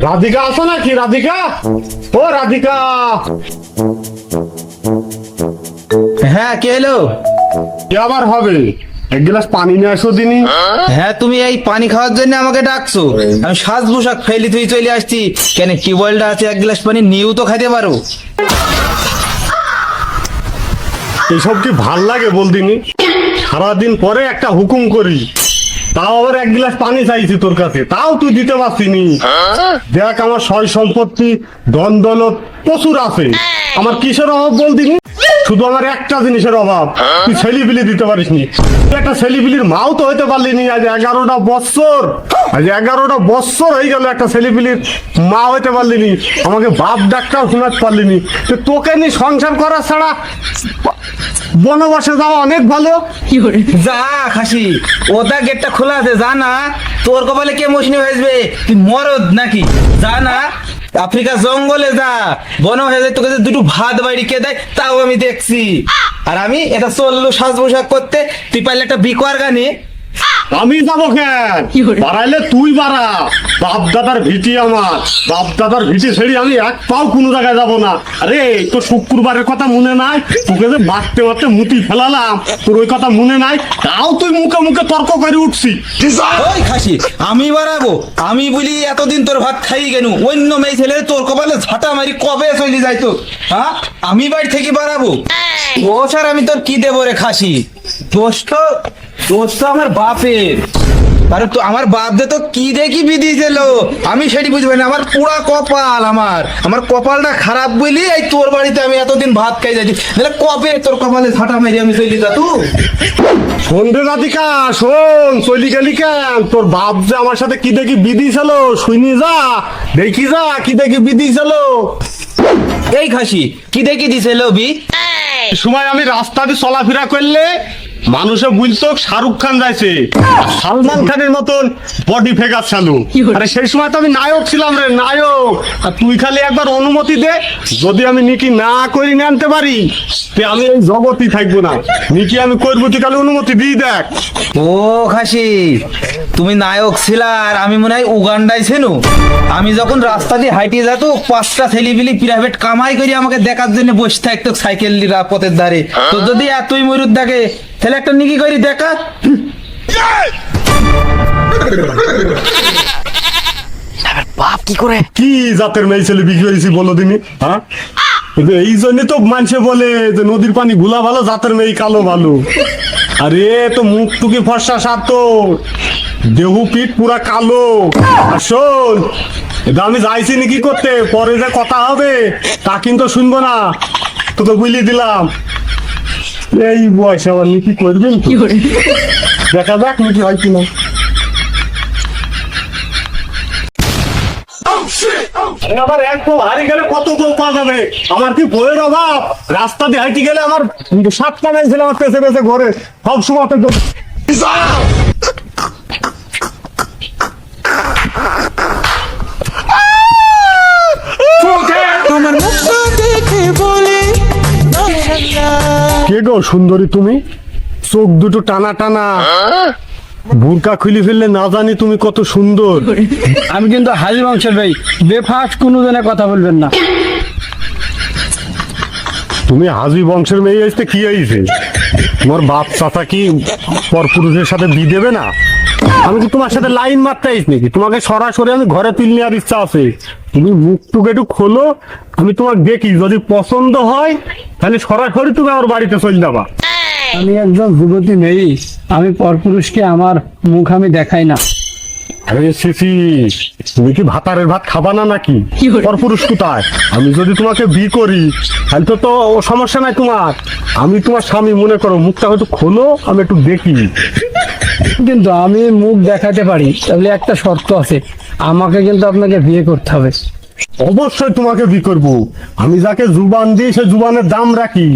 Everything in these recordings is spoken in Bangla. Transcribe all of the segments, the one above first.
রাধিকা আছো নাকি? রাধিকা, ও রাধিকা। হ্যাঁ, কে এলো? কি আবার হবে? এক গ্লাস পানি নিয়ে আসো দিনি। হ্যাঁ, তুমি এই পানি খাওয়ার জন্য আমাকে ডাকছো? আমি সাজ পোশাক ফেলি তুই চলে আসছি কেন? টিউবওয়েলটা আছে, এক গ্লাস পানি নিয়েও তো খাইতে পারো। এসব কি ভাল লাগে বলদিনি? সারাদিন পরে একটা হুকুম করি, তাও আবার এক গ্লাস পানি চাইছি তোর কাছে, তাও তুই দিতে পারছিনি। দেখ, আমার সয় সম্পত্তি ধন দৌলত প্রচুর আছে, আমার কিসের অভাব বলদিনি? শুধু আমার একটা জিনিসের অভাব, তুই ছেলিবিলি দিতে পারিসনি। তুই একটা ছেলিবিলির মাও তো হইতে পারলিনি। আজ 11টা বৎসর, আজ 11টা বৎসর হয়ে গেল একটা ছেলিবিলির মা হইতে পারলিনি, আমাকে বাপ ডাক্তার শোনাতে পারলিনি। তো তোকে নিয়ে সংসার করা ছাড়া বনবাসে যাওয়া অনেক ভালো। যা খাসি, ওটা গেটটা খোলা আছে, যা না। তোর কপালে কে মশনি হয়েছে? তুই মরদ নাকি? যা না, আফ্রিকা জঙ্গলে যা, বন হয়ে যায়, তোকে যে দুটো ভাত বাইরে কে দেয় তাও আমি দেখছি। আর আমি এটা চললো সাজ পোশাক করতে, তুই পারলে একটা বিকোয়ার গানে। আমি যাবো কেন? বাড়াইলে তুই বাড়া। বাপ দাদার ভিটি আমার, বাপ দাদার ভিটি ছেড়ে আমি এক পাও কোনো জায়গায় যাবো না। আরে তো শুক্রবারের কথা মনে নাই? তোকে যে মারতে মারতে মুতি ফেলালাম, তোর ওই কথা মনে নাই? তাও তুই মুখে মুখে তর্ক করে উঠছি। ওই খাসি, আমি বাড়াবো? আমি বলি এতদিন তোর ভাত খাই কেন? অন্য মেয়ে ছেলে তোর কপালে ঝাঁটা মারি কবে চলে যাইতো? হ্যাঁ, আমি বাড়ি থেকে বাড়াবো? ও স্যার, আমি তোর কি দেবো রে খাসি? দোষ তো আমার বাপের। আরে তো আমার বাপ দে তো কি দেখি বিধি ছিল, আমি সেটি বুঝবে না। আমার পুরা কপাল, আমার কপালটা খারাপ বলি এই তোর বাড়িতে আমি এতদিন ভাত খাই যাচ্ছি। তাহলে কবে তোর কপালে ঝাঁটা মেরে আমি চলি যা তুই? শোন রে রাধিকা, শোন, চলি গেলি কেন? তোর বাপ যে আমার সাথে কি দেখি বিধি ছিল, শুনি যা, দেখি যা কি দেখি বিধি ছিল। এই খাসি, কি দেখি দিছিল বি? সময় আমি রাস্তা দিয়ে চলাফেরা করলে মানুষে বলতো শাহরুখ খান যাইছে, সালমান খানের মতন বডি ফেগার চালু। আরে সেই সময় তো আমি নায়ক ছিলাম রে, নায়ক। আর তুই খালি একবার অনুমতি দে, যদি আমি নিকি না করি না আনতে পারি, তে আমি এই জগতই থাকবো না। নিকি আমি করবো, তুই খালি অনুমতি দিয়ে দেখ। ও খাসি, তুমি নায়ক ছিলা আর আমি মনে হয় উগান্ডায় ছিল। আমি যখন রাস্তা দিয়ে হাইটিয়ে যেত, 5টা ছেলেপিলি প্রাইভেট কামাই করে আমাকে দেখার জন্য বসে থাকতো সাইকেল পথের ধারে। তো যদি এতই মরুদ দেখে, তাহলে একটা নিকি করে দেখা। বাপ কি করে, কি জাতের মেয়ে ছেলে বিক্রি হয়েছি বলো দিনি? হ্যাঁ, কিন্তু এই জন্য তো মানুষে বলে যে নদীর পানি গুলা ভালো, জাতের মেয়ে কালো ভালো। আরে তো মুখ টুকি ফর্সা সাপ, তো দেহু পিঠ পুরা কালো। আর শোন, এটা আমি যাইছি নাকি করতে, পরে যে কথা হবে তা কিন্তু শুনবো না, তোকে বুঝিয়ে দিলাম। এই বয়সে আবার নাকি করবেন, দেখা যাক নাকি হয় কিনা। আবার এক বউ হারিয়ে গেলে কত বউ পাওয়া যাবে? আমার কি বইয়ের অভাব? রাস্তা দিয়ে হাঁটি গেলে আমার 7টা মেয়ে ছিল আমার পেছে পেছে ঘরে, সব সময় কে গো সুন্দরী তুমি? চোখ দুটো টানা টানা, বুরকা খুলে ফেললে না জানি তুমি কত সুন্দর। আমি কিন্তু হাজি বংশের ভাই, বেফাস কোনো জনের কথা বলবেন না। তুমি হাজি বংশের মেয়ে আসতে কি হয়েছে? তোমার বাপ চাচা কি পরপুরুষের সাথে বিয়ে দেবে না? আমি কি তোমার সাথে লাইন মারতে আইস নাকি? তোমাকে সরাসরি আমি ঘরে তুলে নেওয়ার ইচ্ছা আছে। তুমি মুখটুকু একটু খোলো, আমি তোমাকে দেখি, যদি পছন্দ হয় তাহলে সরাসরি তুমি আমার বাড়িতে চলে যাবা। আমি একজন যুবতী মেয়ে, আমি পরপুরুষকে আমার মুখ আমি দেখাই না। আরে সিসি, তুমি কি ভাতারের ভাত খাবা না নাকি? পরপুরুষ কোথায়? আমি যদি তোমাকে বিয়ে করি তাহলে তো সমস্যা নাই তোমার। আমি তোমার স্বামী, মনে করো, মুখটা হয়তো খোলো, আমি একটু দেখি। কিন্তু আমি মুখ দেখাতে পারি, তাহলে একটা শর্ত আছে, আমাকে কিন্তু আপনাকে বিয়ে করতে হবে। অবশ্যই তোমাকে বিয়ে করবো। আমি যাকে জুবান দিই সে জুবানের দাম রাখি।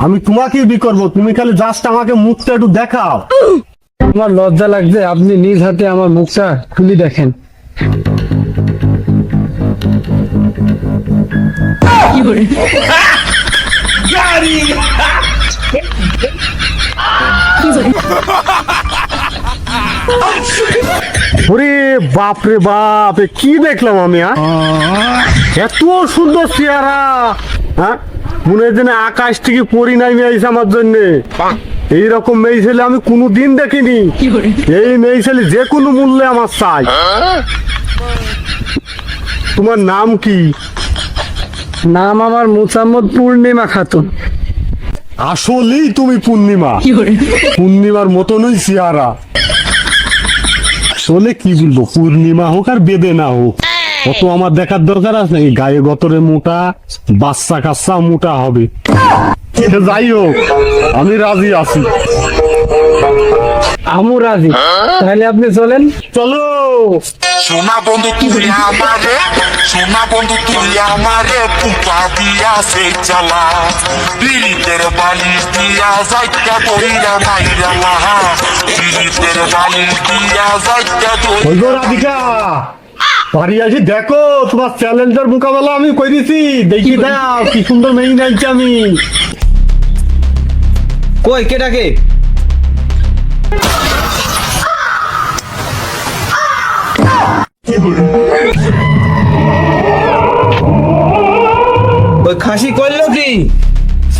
আমি তোমাকেই বিয়ে করবো, তুমি খালি জাস্ট আমাকে মুখটা একটু দেখাও। আমার লজ্জা লাগছে, আপনি নিজ হাতে আমার মুখটা খুলে দেখেন। গাড়ি ওরে বাপ রে বাপ, এ কি দেখলাম আমি? এত সুন্দর চেহারা, হ্যাঁ মনে হয় যেন আকাশ থেকে পরি নাই মেয়েছে আমার জন্য। এইরকম মেয়ে ছেলে আমি কোনোদিন দেখিনি। এই মেয়ে ছেলে যে কোনো মূল্যে আমার চাই। তোমার নাম কি? নাম আমার মুসাম্মদ পূর্ণিমা খাতুন। আসলেই তুমি পূর্ণিমা? পূর্ণিমার মতনই চেহারা। আসলে কি বলবো, পূর্ণিমা হোক আর বেদে না হোক, অত আমার দেখার দরকার আছে নাকি? গায়ে গতরে মোটা, বাচ্চা কাচ্চা মোটা হবে। সে যাই হোক, আমি রাজি আছি। আমু রাজি, তাহলে আপনি চলেন। চলো। সোনা বন্ধু তুই আমারে, সোনা বন্ধু তুই আমারে, পুপা দিয়া সে জ্বালা, পীড়িতের বালিশ দিয়া যাইতা বইরা মাইরা লাহা, পীড়িতের বালিশ দিয়া যাইতা ওই গো রাধিকা, বাড়ি আসি দেখো তোমার চ্যালেঞ্জের মোকাবেলা আমি করেছি। দেখি দাও কি সুন্দর মেয়ে নাইছি আমি। কই কেটাকে? ওই খাসি করলো কি?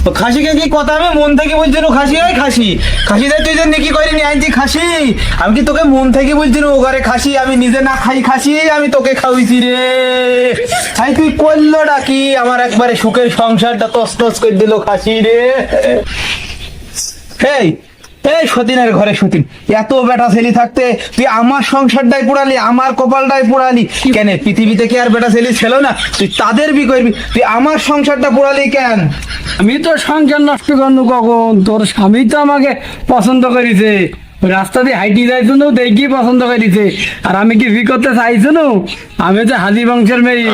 ও খাসিকে কি কথা আমি মন থেকে বলছি না? খাসি হয় খাসি, খাসি দেয় তুই যে নাকি করিনি আনছি খাসি। আমি কি তোকে মন থেকে বলছি না ও ঘরে খাসি? আমি নিজে না খাই খাসি, আমি তোকে খাওয়াইছি রে। ভাই তুই করলো ডাকি আমার একবারে সুখের সংসারটা তস তস করে দিল খাসি রে। এই এই সতীনের ঘরে সতীন, এত বেটা ছেলে থাকতে তুই আমার সংসারটাই পুড়ালি, আমার কপালটাই পুড়ালি কেন? পৃথিবীতে কি আর বেটা ছেলে ছিল না? তুই তাদের বি করবি, তুই আমার সংসারটা পুড়ালি কেন? আমি তো সংসার নষ্ট করবো কখন? তোর স্বামী তো আমাকে পছন্দ করেছে, ওই রাস্তা দিয়ে হাইটি যাইছো না দেখি পছন্দ করেছে। আর আমি কি ভি করতে চাইছো না? আমি তো হাজি বংশের মেয়ে,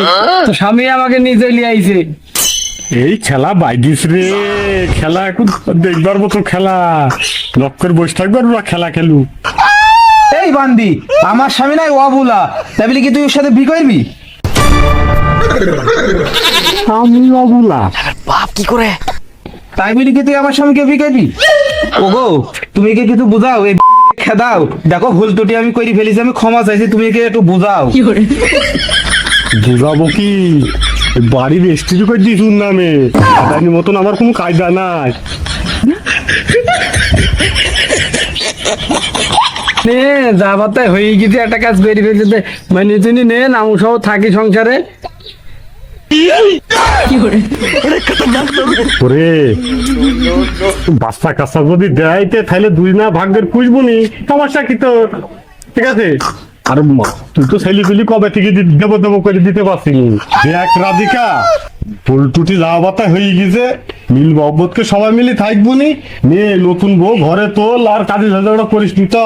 তো স্বামী আমাকে নিজে নিয়ে আইছে। এই খেলা বাইদিস রে, খেলা এখন দেখবার মতো খেলা। লক্ষ্যের বসে থাকবার ওরা খেলা খেলু। এই বান্দি, আমার স্বামী নাই অবুলা, তাই বলি কি তুই ওর সাথে বি করবি? আমি অবুলা? তাই বলি কি তুই আমার স্বামীকে বি করবি? ওগো তুমি কি কিছু বুঝাও, এই খেদাও। দেখো ভুল ত্রুটি আমি করে ফেলেছি, আমি ক্ষমা চাইছি, তুমি কি একটু বুঝাও। বুঝাবো কি? বাড়ি রেজিস্ট্রি করে দিস নামে, আদানির মতন আমার কোনো কায়দা নাই। নে যা বাতায় হয়ে গেছে, একটা কাজ করে ফেলছে, মানে তুমি নে নামু সহ থাকি সংসারে। ওরে বাচ্চা কাচ্চা যদি দেয়তে তাহলে দুই না ভাগ্যের খুঁজবনি, সমস্যা কি তোর? ঠিক আছে। আর তুই তো ছেলে পেলি কবে থেকে দেবো দেবো করে দিতে পারছিনি। দেখ রাধিকা, ভুল টুটি যাওয়া বাতা হয়ে গেছে, মিল মহব্বতকে সবাই মিলে থাকবো নি। নিয়ে নতুন বউ ঘরে তোল, আর কাজে ঝগড়া করিস নি তো।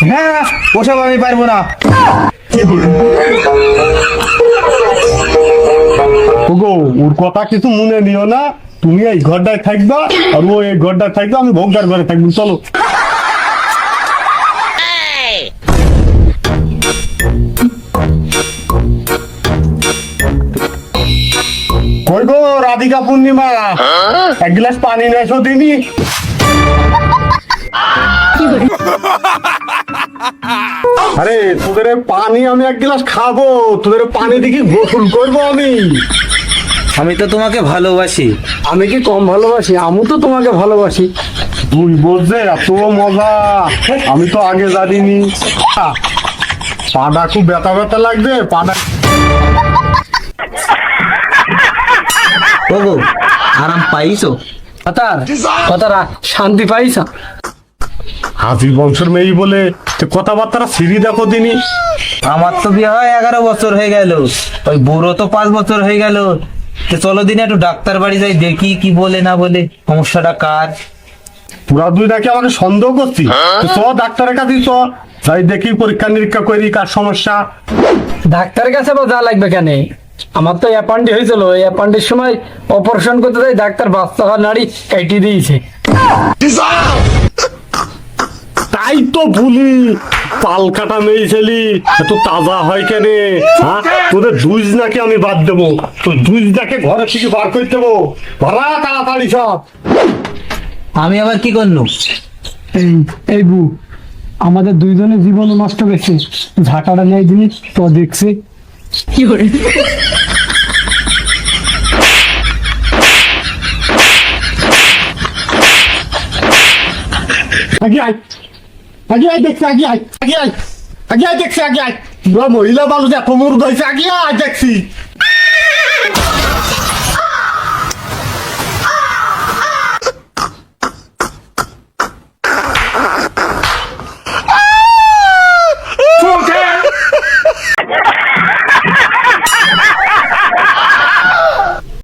হ্যাঁ ওসব আমি পারবো না। ওগো ওর কথা কিছু মনে নিও না, তুমি এই ঘরটায় থাকবা আর ও এই ঘরটায় থাকবে, আমি ভোগদার ঘরে থাকবো। চলো। কই গো রাধিকা পূর্ণিমা, এক গ্লাস পানি নেছো দিনি? আরে তোদের পানি আমি এক গ্লাস খাবো, তোদের পানি দেখি গোসল করবো আমি। আমি তো তোমাকে ভালোবাসি। আমি কি কম ভালোবাসি? আমি তো তোমাকে ভালোবাসি। তুই বলছে এত মজা, আমি তো আগে জানিনি। পাটা খুব ব্যথা ব্যথা লাগবে, পাটা। ওগো আরাম পাইছো? কথারা শান্তি পাইছা? হাজির বংশের মেয়ে বলে কথাবার্তা সিঁড়ি দেখো দিনি। আমার তো বিয়ে হয় 11 বছর হয়ে গেল, ওই বুড়ো তো 5 বছর হয়ে গেল। তো চলো দিনে একটু ডাক্তার বাড়ি যাই, দেখি কি বলে না বলে, সমস্যাটা কার। পুরা দুই নাকি আমাকে সন্দেহ করছি। চ ডাক্তারের কাছে চ, যাই দেখি পরীক্ষা নিরীক্ষা করি কার সমস্যা। ডাক্তারের কাছে বা যা লাগবে কেন? আমার তো অ্যাপান্ডি হয়েছিল, এই অ্যাপান্ডির সময় অপারেশন করতে যাই, ডাক্তার বাচ্চা হওয়ার নাড়ি কেটে দিয়েছে। তাই তো ভুলি, পাল কাটা মেয়ে ছেলি এত তাজা হয় কেন? হ্যাঁ তোদের দুইজ নাকি আমি বাদ দেবো, তো দুইজটাকে ঘরে থেকে বার করে দেবো। ভাড়া তাড়াতাড়ি সব। আমি আবার কি করলু? এই বু আমাদের দুইজনের জীবন নষ্ট গেছে, ঝাঁটাটা নেই জিনিস তো দেখছে। আগে আয়, আগে আয় দেখছি, আগে আয়, আগে আয়, আগে আয় দেখছি, আগে আয়। মহিলা মানুষ এত মুরগ হয়েছে, আগে আয় দেখছি।